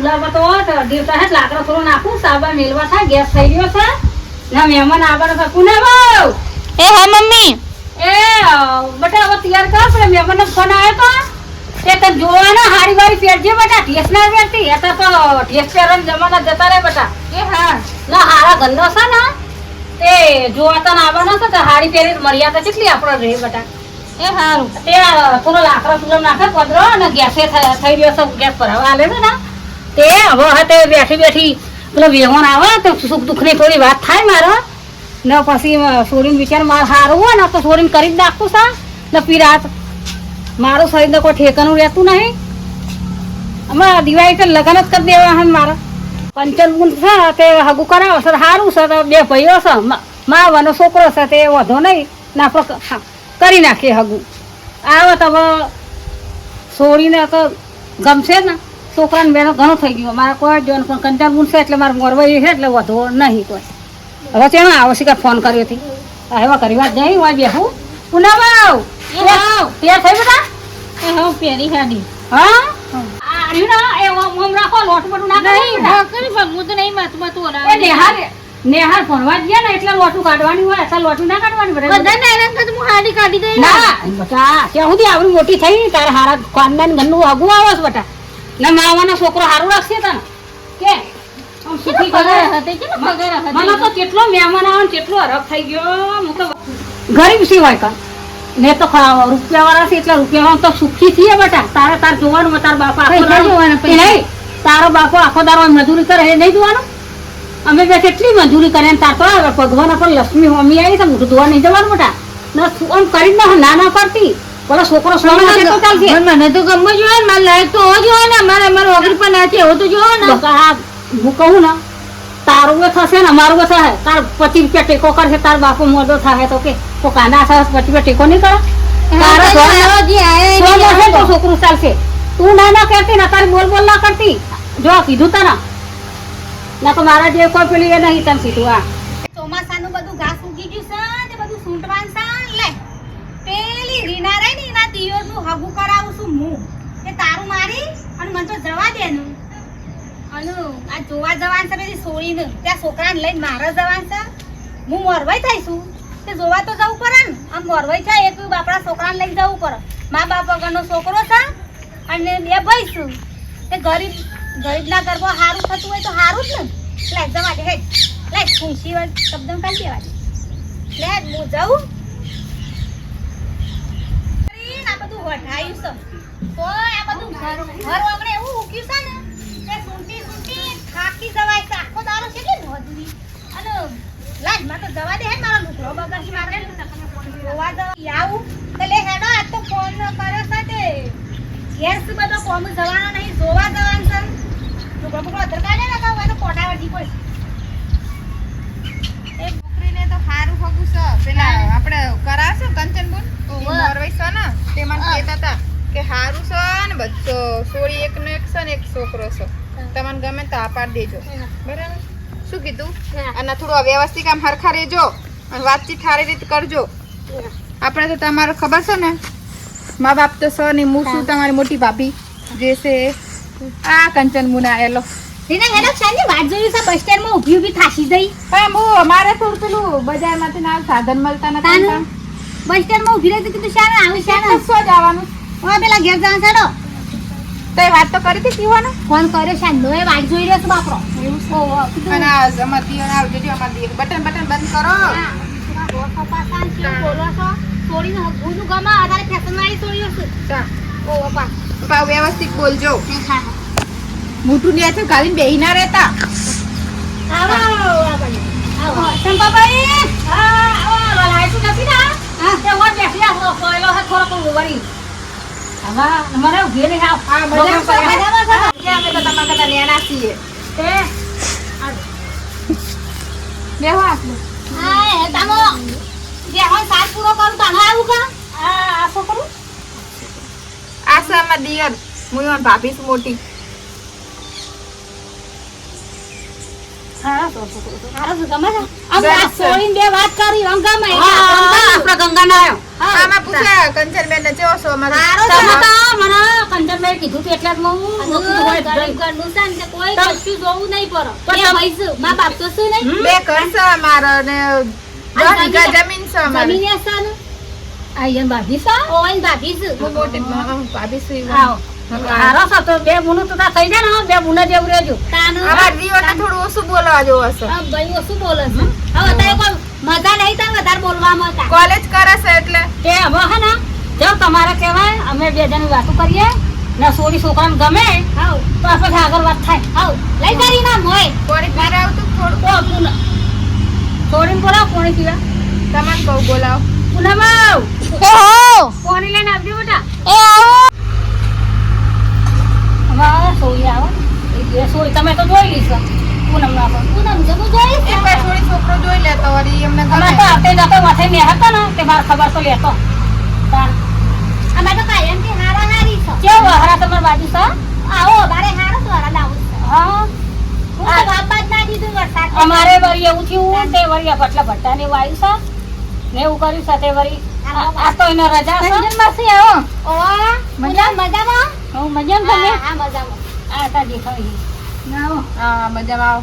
તો દેવતા હે લાકડો થોડો નાખું સાબા મેલવા થાય ગેસ થઈ ગયો છે ના મહેમાન આવવાનો છે પુના બહુ એ હા મમ્મી એ બટા હવે તૈયાર કર પણ મહેમાનનો ફોન આવ્યો તો તે તને જોવાના હારી વારી પહેરજે બટા ઢેસ ના પહેરતી હતા તો ઢેસ પહેરવાનો જમાના જતા રહે બટા એ હા ના હારા ગંદો છે ને તે જોવા તને આવવાનો છે તો હારી પહેરી મર્યાદા કેટલી આપણો રહે બટા એ હારું તે થોડો લાકડો થોડો નાખે પદરો અને ગેસે થઈ ગયો છે ગેસ ભરાવા આલે છે ને તે હવે તે બેઠી બેઠી પેલો વેહોન આવે તો સુખ દુઃખની થોડી વાત થાય મારો ને પછી છોડીને વિચાર મારે સારું હોય ને તો છોડીને કરી જ નાખતું છે ને પીરાત મારું શરીરને કોઈ ઠેકાનું રહેતું નહીં અમારા દિવાળી તો લગ્ન જ કરી દેવા હે મારે પંચમું છે તે હગું કરાવો છે સારું છે તો બે ભાઈઓ છે માવાનો છોકરો છે તે વધો નહીં ને આપણે કરી નાખીએ હગું આવે તો હવે છોડીને તો ગમશે ને છોકરાને બેનો ઘણો થઈ ગયો મારા કોઈ જોન પણ કંચાર મૂનશે એટલે મારે મોરવાઈ છે એટલે વધો નહીં કોઈ હવે ચેનો આવશે કે ફોન કર્યો હતી હવે કરી વાત નહીં હું બેહું પુના બાવ તૈયાર થઈ બેટા એ હા પેરી હાડી હા આર્યું ના એ ઓમ રાખો લોટ બટું ના નહીં કરી પણ હું તો નહીં મત એ નેહાર ભણવા જ ગયા ને એટલે લોટું કાઢવાની હોય એટલે લોટું ના કાઢવાની બધા નાના કદ હું હાડી કાઢી દઈ ના બટા ત્યાં સુધી આવડી મોટી થઈ તારે હારા ખાનદાન ઘરનું આગું આવે છે બટા ના માવાનો છોકરો સારું રાખશે તને કે સુખી કરે હતી કે પગાર હતી મને તો કેટલો મહેમાન આવે ને કેટલો હરખ થઈ ગયો હું તો ગરીબ સી હોય કા ને તો રૂપિયા વાળા છે એટલે રૂપિયા તો સુખી છીએ બેટા તાર જોવાનું તાર બાપા નહીં તારો બાપો આખો દારો મજૂરી કરે એ નહીં જોવાનું અમે બે કેટલી મજૂરી કરે તાર તો ભગવાન પણ લક્ષ્મી હોમી આવી છે મોટું ધોવા નહીં જવાનું બેટા આમ કરી ના ના કરતી બોલો છોકરો મને તો ગમે જોઈએ મારે લાયક તો હોવો જોઈએ ને મારે મારો વગર પણ નાચે એવું તો જોવો ને હું કહું ને તારું એ થશે ને મારું એ થશે તાર 25 રૂપિયા ટેકો કરશે તાર બાપો મોટો થાય તો કે કાના થશે 25 રૂપિયા ટેકો નહીં કરે તારા છોકરું ચાલશે તું ના કરતી ને તારી બોલ ના કરતી જો કીધું તારા ના તો મારા જે કોઈ પેલી એ નહીં તને સીધું આ ચોમાસાનું બધું ઘાસ ઉગી ગયું છે તે બધું સૂંટવાન છે લે પેલી રીના રહી ને એના દિયોરનું હગું કરાવું છું હું તે તારું મારી અને મને તો જવા દે નું અને આ જોવા જવાન છે પેલી સોળીને ત્યાં છોકરાને લઈને મારે જવાન છે હું મોરવાઈ થઈશું તે જોવા તો જવું પડે ને આમ મોરવાઈ થાય એક બાપડા છોકરાને લઈને જવું પડે મા બાપ વગરનો છોકરો છે અને બે ભાઈ છું તે ગરીબના ગરબો સારું થતું હોય તો સારું જ ને લે જવા દે હેડ લે ખુશી શબ્દ કાઢી દેવા દે લે હું જાઉં આ બધું વઢાયું છે તો આ બધું ઘર વગડે એવું ઉગ્યું છે ને તે સુંટી થાકી જવાય છે આખો દારો છે કે નોંધવી અને લાજ માં તો જવા દે હે મારો લુકડો બગાસી મારે જોવા જવા આવું તો લે હેડો આ તો ફોન કર્યો છે તે ગેસ બધો કોમ જવાનો નહીં જોવા જવાનું છે લુકડો બગડો અધર કાઢે ને તો એનો કોટા વધી પડશે એક છોકરીને તો હારું હગું છે પેલા આપણે કરાશે કંચનબુન મોરવાઈ છે ને તે મને કહેતા હતા કે હારું છે ને બધો સોળી એકનો એક છે ને એક છોકરો છે તમને ગમે તો આ પાડ દેજો બરાબર શું કીધું અને થોડું વ્યવસ્થિત આમ હરખા રહેજો અને વાતચીત સારી રીતે કરજો આપણે તો તમારું ખબર છે ને મા બાપ તો છે ને હું છું તમારી મોટી ભાભી જે છે આ કંચનબુન આવેલો રીના હેડો સાંજે વાટ જોઈ છે બસ સ્ટેન્ડ માં ઊભી થાશી જઈ પણ હું અમારે થોડું પેલું બજારમાંથી ના સાધન મળતા નથી બસ સ્ટેન્ડ માં ઊભી રહી તો કીધું શાને આવું શાને શું જવાનું હવે પેલા ઘેર જવાનું છાડો તો એ વાત તો કરી હતી પીવાનો ફોન કર્યો શાંતો એ વાટ જોઈ રહ્યો છે બાપરો એવું છે અને આ જમતી અને આવજો જો અમાર દીક બટન બંધ કરો રોસો પાસા છે બોલો છો છોડીને હગુનું ગમા આધારે ફેશન વાળી છોડીઓ છે ચા ઓ પા વ્યવસ્થિત બોલજો હા મોટું ને છે ગાલીને બેહી ના રહેતા આવો આવો સંપાભાઈ આવો લાઈ શું નથી ના હા તે વોટ બેસી આ કોયલો હે થોડો વળી આવા અમારે ઘેરે આ મજામાં કે અમે તો તમારા કરતા નેના છીએ તે બેહો આટલું હા તમો જે હોય સાત પૂરો કરું તને આવું કા આ શું કરું આ સામા દિયર મુયોન ભાભી મોટી હા છોકરો હારો છે ગમે છે આમ ગમે આ છે. છોડીને બે વાત કરી આમ ગમે આપણા ગંગા ના આવ્યો આમાં પૂછ્યા કંચનબેન ને કેવો છો અમારે હારો તમે તો મને કંચનભાઈ કીધું તું એટલે જ હું કીધું હોય ગરીબ ઘરનું છે ને કે કોઈ તમ- કશું જોવું નહીં પડે તો બે તમ- ભાઈ છે મા બાપ તો શું નહીં હમ? બે ઘર છે અમારે ને 10 વીઘા જમીન છે અમારે જમીન આસાનું આયન બાજી સા ઓવન ભાભી છે હું મોટી ભાભી છું આવો હારો સા તો બે મુનું તો તા થઈ જાય ને બે મુના જેવું રહેજો તાનું અમાર જીવનને થોડું ઓછું બોલવા જેવું હશે આ ભાઈ ઓછું બોલે છે હવે તારે કોઈ મજા નહીં થાય વધારે બોલવામાં હતા કોલેજ કરે છે એટલે તે હવે હે ને જો તમારે કહેવાય અમે બે જણી વાતો કરીએ ને સોરી છોકરાને ગમે હાઉ તો આપણે આગળ વાત થાય હાઉ લઈ તારી ના મોય કોણી પીરે આવતું થોડું તો પૂનમ છોડીને બોલાવ કોણી પીવા તમને કહું બોલાવો પૂનમ આવ એ હો કોણી લઈને આવજો બેટા એ આવો હવે સોરી આવે એ સોરી તમે તો જોઈ લીધો પૂનમ ના પણ પૂનમ જબુ જોઈ એક વાર થોડી છોકરો જોઈ લેતો વળી એમને અમે ગમે તો આવતે જતો માથે ને હતા ને તે મારે ખબર તો લેતો તાર અમે તો કાયમ થી હારા હારી છો કેવો હરા તમાર બાજુ સા આવો બારે હારો તો હારા દાવું હા હું તો બાપા જ ના દીધું વરસાદ અમારે વળી એવું થયું તે વળી આ પટલા ભટ્ટા ને વાયુ સા ને એવું કર્યું સાથે વળી આ તો એને રજા છે માસી આવો ઓ મજા મજામાં હું મજામાં તમે હા મજામાં આ તા દેખાય ના આવો. હા મજામાં આવો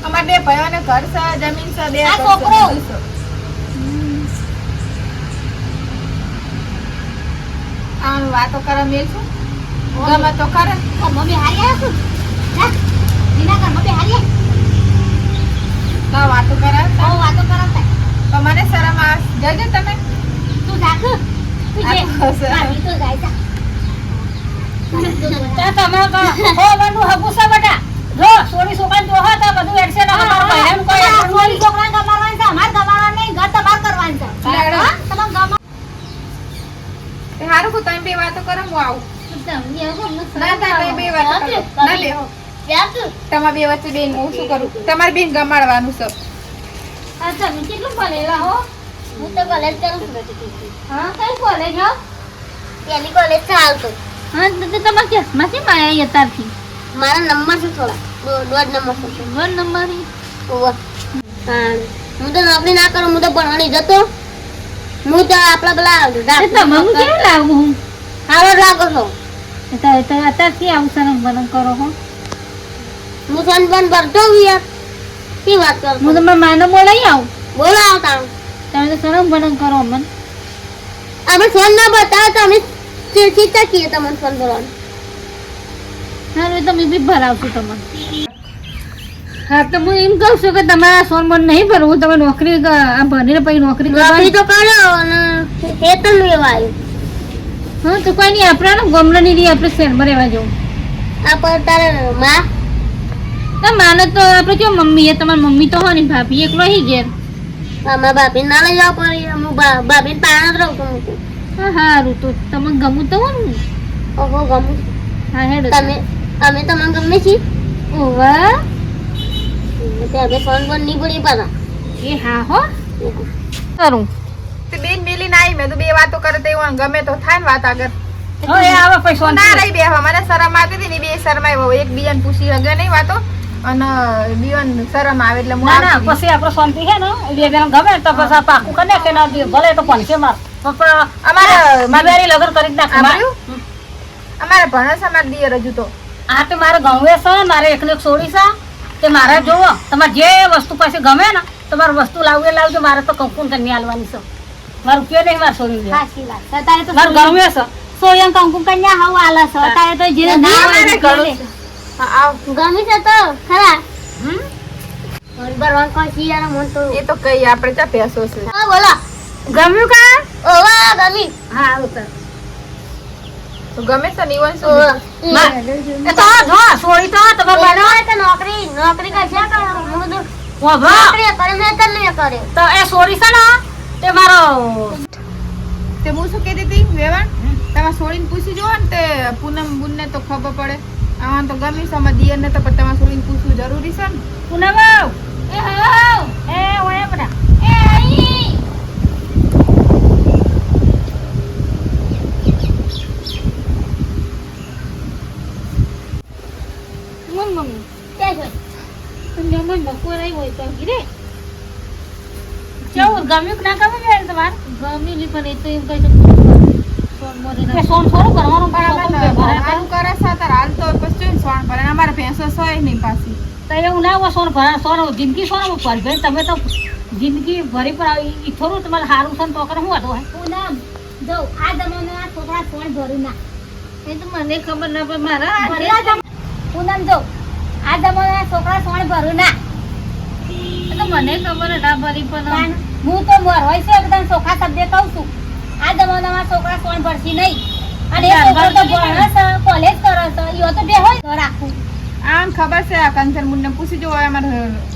અમારે બે ભાઈઓને ઘર છે જમીન છે બે આ ઘર છે, છોકરો. બધું છે. આમ વાતો કરવા મેલ છું ગમે તો કરે મમ્મી હારી આવો જા દીના ઘર મમ્મી હારી ના વાતો કરે ઓ વાતો કરાવતા તો મને શરમ આવે જજો તમે તું જાક તું જે આ તો હશે. મારી તો જાય જા ત્યાં તમે તો હો બનું હગું છે બેટા જો સોરી છોકરાને જો હતા બધું એડશે ને અમારા બહેન કોઈ એટલું કોઈ નહીં. છોકરા ગમાડવાનું છે અમાર ગમાડવાનું નહીં ઘર તમાર કરવાનું છે લેડો. હા તમે ગમા એ હારું કે તમે બે વાતો કરો હું આવું તમને હવે ના ના તમે બે વાતો કરો ના બેહો તમારે બે વચ્ચે બેન હું શું કરું તમારે બેન ગમાડવાનું છે આ તમે કેટલું ભણેલા હો હું તો કોલેજ કરું છું હા કઈ કોલેજ હો પેલી કોલેજ ચાલતો હા તો તમારે કે માસી માયા યતારથી મારા નંબર છે થોડા દોઢ નંબર છે દોઢ નંબર ઓવર હા હું તો નોકરી ના કરું હું તો ભણવાની જતો હું તો આપણા પેલા તમે હું કેવું લાગુ હું હારો લાગો છો અત્યારથી આવું સનમ બનમ કરો હો હું ફોન ફોન ભરતો યાર ਕੀ વાત કરો હું તમારા માને બોલાઈ આવું બોલો આવતા તમે તો સનમ બનમ કરો અમને અમે ફોન ના બતાવો તો અમે ચીચા કીએ તમને ફોન કરવાનો સારું તમે બી ભરાવશું તમને હા તો હું એમ કહું છું કે તમારા સોન બોન નહીં ભરવું તમે નોકરી આ ભણીને પછી નોકરી નોકરી કરવાની તો કરો અને ખેતર લેવા આવ્યું હા તો કોઈ નહીં આપણે ને ગામડાની રહી આપણે શહેરમાં રહેવા જવું આ પર તારે માં ના માને તો આપણે કેવું મમ્મી એ તમારી મમ્મી તો હોય ને ભાભી એકલો હી ઘેર અમારા બાપી ના લઈ જાવ પડી હું બાપી પાણા જ રહું છું હા સારું તો તમને ગમું તો હોય ને ઓહો ગમું હા હેડો તમે અમે તમને ગમે છીએ ઓવા તે અમે ફોન ફોન નહીં પડી પાછા એ હા હો કરું તે બેન મિલીને આવી મેં તો બે વાતો કરે તો એવું ગમે તો થાય ને વાત આગળ હો એ આવે પછી હું સોન ના રહી બેહવા મને શરમ આવતી હતી ને બે શરમાય એક બીજાને પૂછી હગે નહીં વાતો અને બીવન શરમ આવે એટલે હું ના ના આવતી પછી આપણે શાંતિ છે ને બે બેન ગમે તો પછી આ પાકું કરે કે ના દે ભલે તો પંચે માર અમારે મારી લગર કરી જ નાખે સાંભળ્યું? અમારે ભણસ અમારે દિયર હજુ તો આ તે મારે ગમે છે મારે એકને એક છોડી છે તે મારે જોવો તમારે જે વસ્તુ પાસે ગમે ને તમારે વસ્તુ લાવવી એ લાવજો મારે તો કંકુન કન્યા આલવાની છે મારે રૂપિયો નહીં મારે છોડી દે સાચી વાત તારે તો મારે ગમે છે સોયમ કંકુ કન્યા હાવ આલા છે તારે તો જે ના, મારે ઘણું છે. હા, આવ ગમી છે તો ખરા હમ? ભરવા કોઈ યાર મન તો એ તો કઈ આપણે ચા પેસો છે હા બોલો ગમ્યું કા ઓવા ગમી હા ઉતર તો ગમે છે ને ઈવન શું ઓવા એ તો જો છોડી તો તમારે બનાવ તો નોકરી નોકરી કરશે કે હું તો વાહ નોકરી કરે ને તને નહીં કરે તો એ છોડી છે ને તે મારો તે હું શું કહેતી હતી વેવાણ તમે છોડીને પૂછી જુઓ ને તે પૂનમ બુનને તો ખબર પડે આમાં તો ગમી છે અમારા દિયરને તો પણ તમારે છોડીને પૂછવું જરૂરી છે ને પૂનમ એ હાવ એ ઓય બડા એ આઈ ગમ્યું કે ના ગમ્યું બેન તમારે? ગમ્યું નહીં પણ એ તો એમ કહી દઉં કે સોન થોડું કરવાનું પણ સોન અમે ભરાય તો. સારું કરે છે તાર હાલ તો પછી સોણ ભરે અમારે ભેંસો સોય નહીં પાછી તો એવું ના હોય સોન ભરા સોન જિંદગી સોન ભરી ભરી તમે તો જિંદગી ભરી પર ઈ થોડું તમારે સારું છે ને તો કરે શું હતો હે? પૂનમ જો આ જમાનાના છોકરા સોણ ભરું ના એ તો મને ખબર ના પણ મારા પૂનમ જો આ જમાનાના છોકરા સોણ ભરું ના એ તો મને ખબર ના ભરી પણ હું તો હોય છે બધા ચોખા શબ્દે કહું છું આ જમાનામાં છોકરા સોણ ભરશી નહીં અને એ છોકરો તો ભણે છે કોલેજ કરે છે ઈઓ તો બે હોય રાખવું આમ ખબર છે આ કંચન મુન્ને પૂછી જો અમારે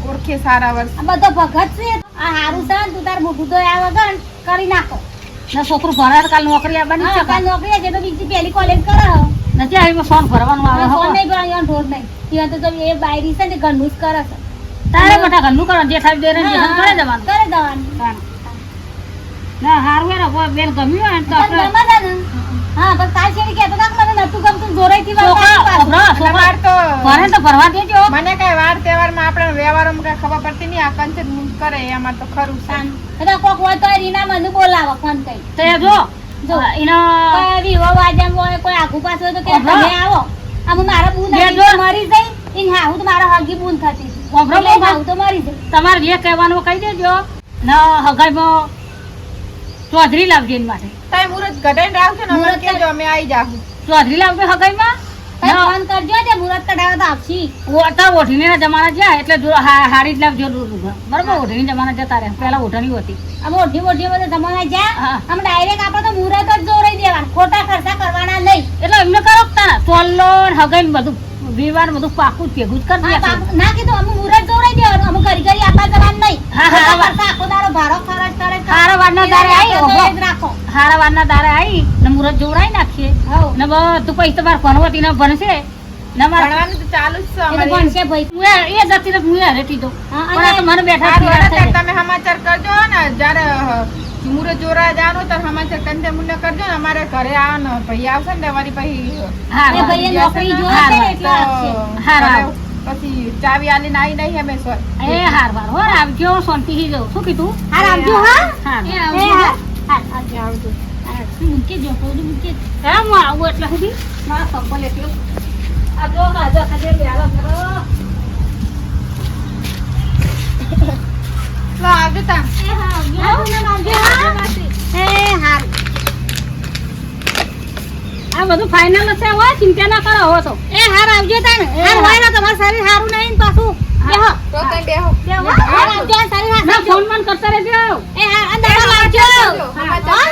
ઓળખે સારા વર્ષ આ બધો ભગત છે આ હારું છે ને તું તાર મોઢું તો આ વગર કરી નાખો ના છોકરું ભરાય કાલ નોકરી આવવાની છે કાલ નોકરી છે તો બીજી પહેલી કોલેજ કરે નથી આવી સોન ભરવાનું આવે ફોન હો. નહીં ભરાય ઢોર નહીં ઈઓ તો જો એ બાયરી છે ને ઘરનું જ કરે છે તારે બધા ઘરનું કરો જે થાય દે કરે જવાનું કરે દેવાનું ના હારું હે ને કોઈ બેન ગમ્યું હોય ને તો પણ આપણે ગમે છે ને હા પણ કાલ છેડી કહેતો હતા કે મને નતું ગમતું જોરાઈથી છોકરા વાત છોકરા વાર તો ભરે તો ભરવા દેજો મને કઈ વાર તહેવારમાં આપણે વ્યવહારમાં કઈ ખબર પડતી નહીં આ કંચન મુન કરે એમાં તો ખરું છે એટલે કોક હોય તો રીના મને બોલાવો ફોન કરી તે જો જો. એનો કોઈ વિવો વાજમ હોય કોઈ આઘુ પાછું હોય તો કે અભરા. તમે આવો આમ મારા બૂન બે હતી, જો. મરી જઈ ઈન હાઉ તો મારા હગી બૂન થતી હતી. અભરા એટલે બહુ હાઉ તો મરી જઈ તમારે જે કહેવાનું કહી દેજો ને હગાઈમાં ચોધરી લાવજો એની માટે તાઈ મુરત ઘટાઈને રાખજો ને અમને મુરત કહેજો અમે આવી જાહું ચોધરી લાવજો હગાઈમાં તમે ફોન કરજો તે મુરત કઢાવે તો આપશી ઓટા ઓઢીને જમાના જ્યાં એટલે જો હાડી જ લાવજો બરોબર ઓઢીને જમાના જતા રહે પેલા ઓઢણી હતી આ મોટી મોટી બધે જમાના જા હા. આમ ડાયરેક્ટ આપણે તો મુરત જ જોરાઈ દેવાનું ખોટા ખર્ચા કરવાના નહીં એટલે એમને કરો તારા ચોલ્લો હગાઈ બધું વિવાર બધું પાકું જ ભેગું જ કરી હા, દે બાપ- ના કીધું અમે મુરત જોરાઈ દેવાનું અમે ઘરી ઘરી આપવા જવાનું નહીં હા, હા, ખોટા હા. ખર્ચા આખો દાડો ભારો ખર્ચ કરે હારા વારના દારે આવી, તો ઓહો. એ જ રાખો હારા વારના દારે આવી ને મુરત જોવરાઈ નાખીએ હઉ. ને બધું પૈસા તમારે ભણવતી ને ભણશે ને મારે ભણવાનું તો ચાલુ જ છે એ તો અમારે ભણશે ભાઈ હું એ જતી રહી હું એ રહેતી તો હા, પણ આ તો મને બેઠા સારું, પીડા હવે થઈ ત્યારે તમે સમાચાર કરજો ને જ્યારે મુરત જોરા જવાનું તો સમાચાર કંચન મુન્ને કરજો ને અમારે ઘરે આવો ને ભાઈ આવશે ને અમારી પછી હા, એ ભાઈએ નોકરી તો જોવા છે ને એટલે આપશે. હારું. પછી ચાવી આલીને આવી નહીં અમે સોય એ હાર વાર હો આવજો શાંતિથી જાઉં શું કીધું હાર આવજો હા હાર એ વાર. હાર હાર આવજો આવજો મૂકી જો કહું મૂકી હે હું આવું એટલે સુધી મારા સંપલ એટલું આ જો આજે ખાજે બેરો કરો લો આવજો તા એ હા આવજો હા એ હાર આ બધું ફાઇનલ છે હો ચિંતા ના કરો હો તો એ હાર આવજો તાને હાર હોય ને તમારું શરીર સારું નહીં ને પાછું બેહો તો કઈ બેહો બેહો હાર આવજો આ શરીર ના હારું ફોન મન કરતા રહેજો એ હાર અંદર આવજો સમાચાર